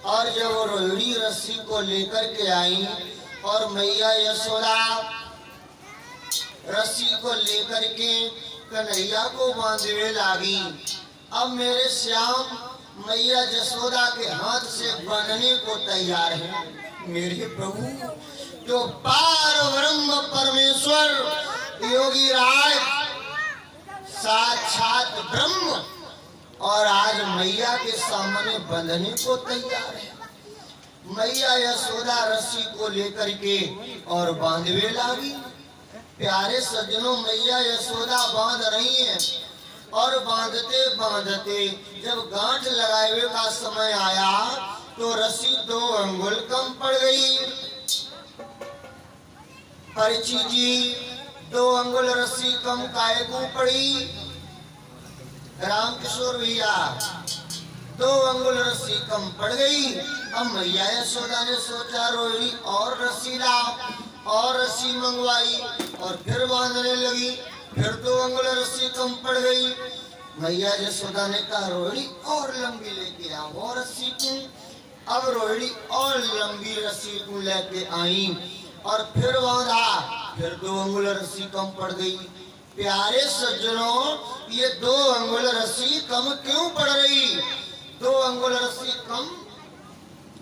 और जब वो रोहिणी रस्सी को लेकर के आई और मैया यशोदा रस्सी को लेकर के कन्हैया को बांधने लगी। अब मेरे श्याम मैया यशोदा के हाथ से बनने को तैयार है। मेरे प्रभु जो पार ब्रह्म परमेश्वर योगी राज साक्षात ब्रह्म और आज मैया के सामने बंधने को तैयार है। मैया यशोदा रस्सी को लेकर के और बांधने लगी। प्यारे सज्जनों, मैया यशोदा बांध रही हैं और बांधते बांधते जब गांठ लगाए का समय आया तो रस्सी 2 अंगुल कम पड़ गई। परीक्षित जी 2 अंगुल रस्सी कम काहे को पड़ी? रामकिशोर भैया 2 अंगुल रस्सी कम पड़ गई। अब मैया यशोदा ने सोचा रोहिणी और रस्सी ला और रस्सी मंगवाई और फिर बांधने लगी। फिर 2 अंगुल रस्सी कम पड़ गई। मैया यशोदा ने कहा रोहिणी और लंबी लेके आओ और रस्सी को। अब रोहिणी और लंबी रस्सी को लेके आई और फिर बांधा। फिर 2 अंगुल रस्सी कम पड़ गई। प्यारे सज्जनों, ये 2 अंगुल रस्सी कम क्यों पड़ रही? 2 अंगुल रस्सी कम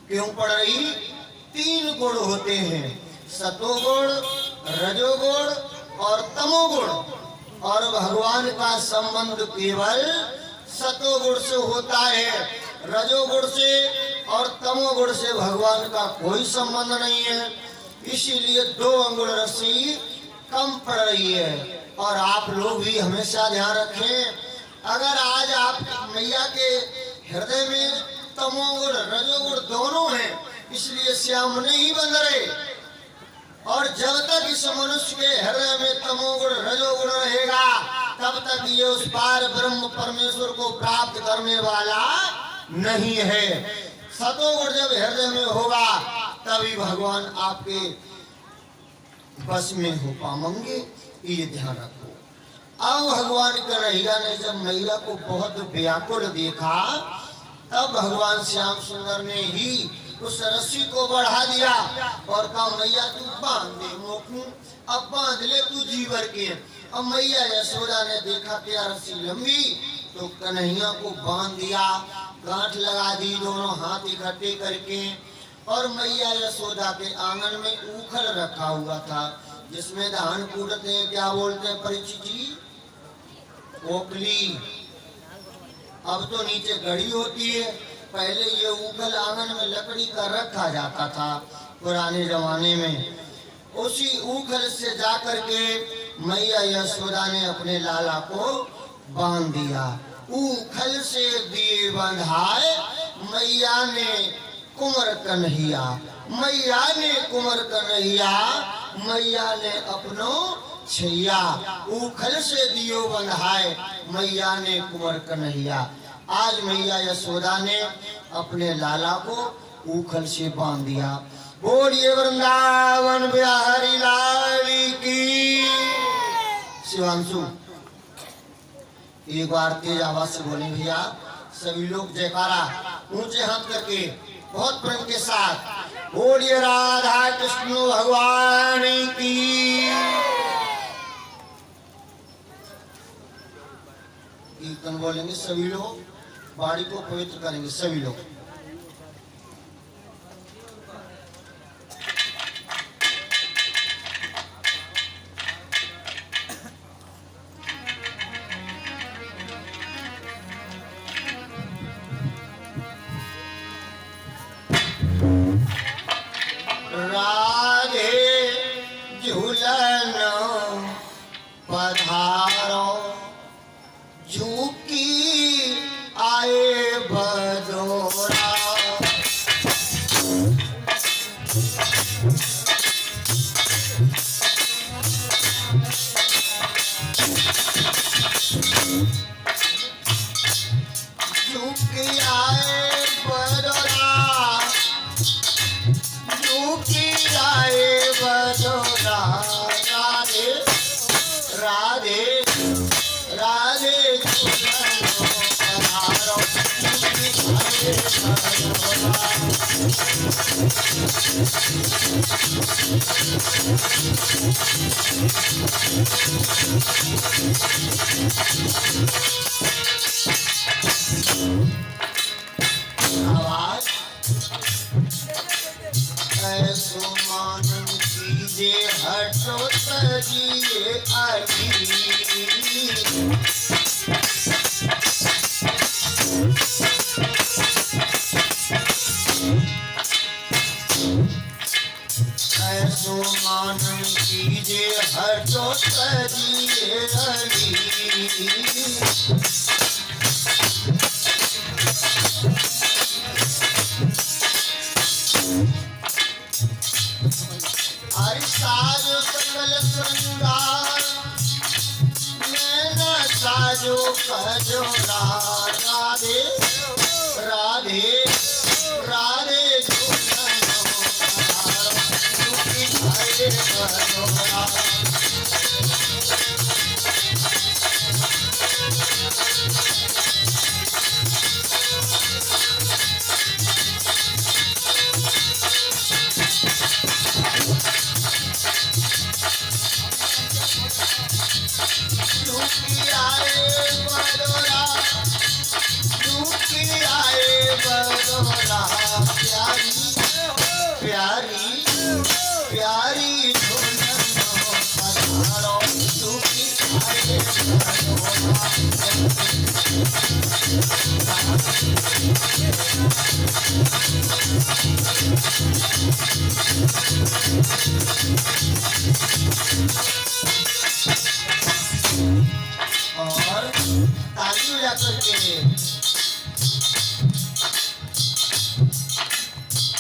क्यों पड़ रही? 3 गुण होते हैं, सतोगुण, रजोगुण और तमोगुण। और भगवान का संबंध केवल सतोगुण से होता है, रजोगुण से और तमोगुण से भगवान का कोई संबंध नहीं है। इसीलिए 2 अंगुल रस्सी कम पड़ रही है। और आप लोग भी हमेशा ध्यान रखें, अगर आज आप मैया के हृदय में तमोगुण रजोगुण दोनों हैं, इसलिए श्याम नहीं बंध रहे। और जब तक इस मनुष्य के हृदय में तमोगुण रजोगुण रहेगा तब तक ये उस पार ब्रह्म परमेश्वर को प्राप्त करने वाला नहीं है। सतोगुण जब हृदय में होगा तभी भगवान आपके बस में हो पाएंगे, ये ध्यान रखो। अब भगवान कन्हैया ने जब मैया को बहुत व्याकुल देखा तब भगवान श्याम सुंदर ने ही उस रस्सी को बढ़ा दिया और कहा मैया तू बांध दे मोकू, अब बांध ले तू जीवर के। अब मैया यशोदा ने देखा कि रस्सी लंबी तो कन्हैया को बांध दिया, गांठ लगा दी दोनों हाथ इकट्ठे करके। और मैया यशोदा के आंगन में ऊखल रखा हुआ था जिसमें धान कूटते हैं, क्या बोलते हैं परीक्षित जी? ओखली। अब तो नीचे घड़ी होती है, पहले ये ऊखल आंगन में लकड़ी का रखा जाता था पुराने जमाने में। उसी ऊखल से जाकर के मैया यशोदा ने अपने लाला को बांध दिया। ऊखल से दिए बंधाए मैया ने कुंवर कन्हैया, मैया ने कुंवर कन्हैया, मैया ने अपनो छैया। ऊखल से दियो बंधाए मैया ने कुंवर कन्हैया। आज मैया यशोदा ने अपने लाला को ऊखल से बांध दिया। बोलिए वृंदावन बिहारी लाल की। शिवांशु एक बार तेज आवाज से बोले भैया, सभी लोग जयकारा ऊंचे हाथ करके बहुत प्रेम के साथ बोलिए राधा कृष्ण भगवान की। कीर्तन बोलेंगे सभी लोग, बाड़ी को पवित्र करेंगे सभी लोग। राधे झूलन पधारो झुकी आए बदोरा। झुकी आए बदोरा, झुकी आए बदोरा। राधे राधे राधे झूलन पधारो झुकी आए बदोरा। आवाज ऐसो मानन कीजे हटो तजिए आली ऐसो मानन कीजे हटो तजिए आली साजो सकल श्रृंगार नैना साजो कजो राधे राधे राधे प्यारी प्यारी और ताली बजा करके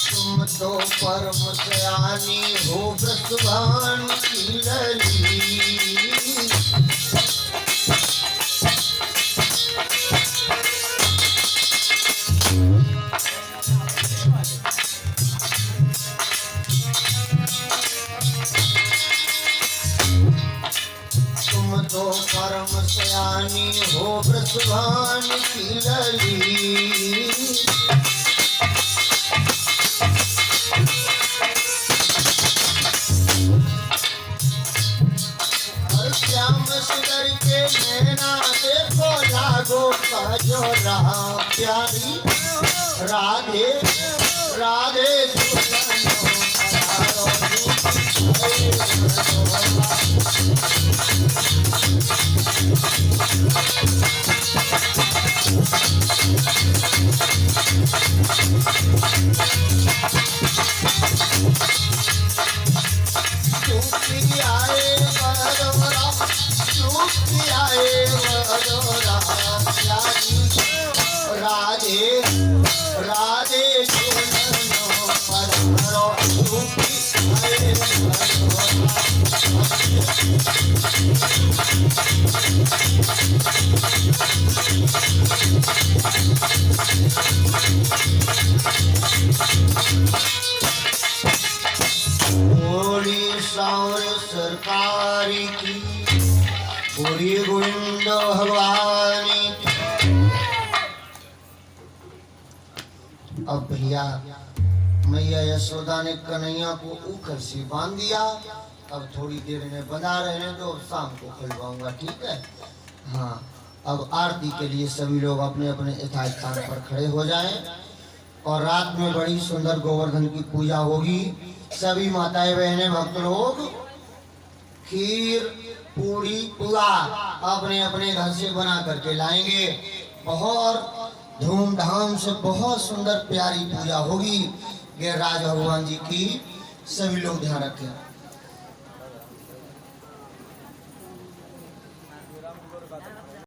तुम तो परम सयानी हो ब्रह्मांड की लली तुम तो परम सयानी हो ब्रह्मांड की लली श्याम सुंदर के नैना देखो लागो काजो रहा प्यारी राधे राधे राधे राधे होली सावर सरकारी की पूरी गोविंद भगवान की। अब भैया मैया यशोदा ने कन्हैया को ऊखर से बांध दिया। अब थोड़ी देर में बना रहे हैं तो शाम को खुलवाऊंगा, ठीक है। हाँ, अब आरती के लिए सभी लोग अपने अपने यथास्थान पर खड़े हो जाएं और रात में बड़ी सुंदर गोवर्धन की पूजा होगी। सभी माताएं बहनें भक्त लोग खीर पूड़ी पुआ अपने अपने घर से बना करके लाएंगे। बहुत धूमधाम से बहुत सुंदर प्यारी पूजा होगी गिरिराज भगवान जी की। सभी लोग ध्यान रखें।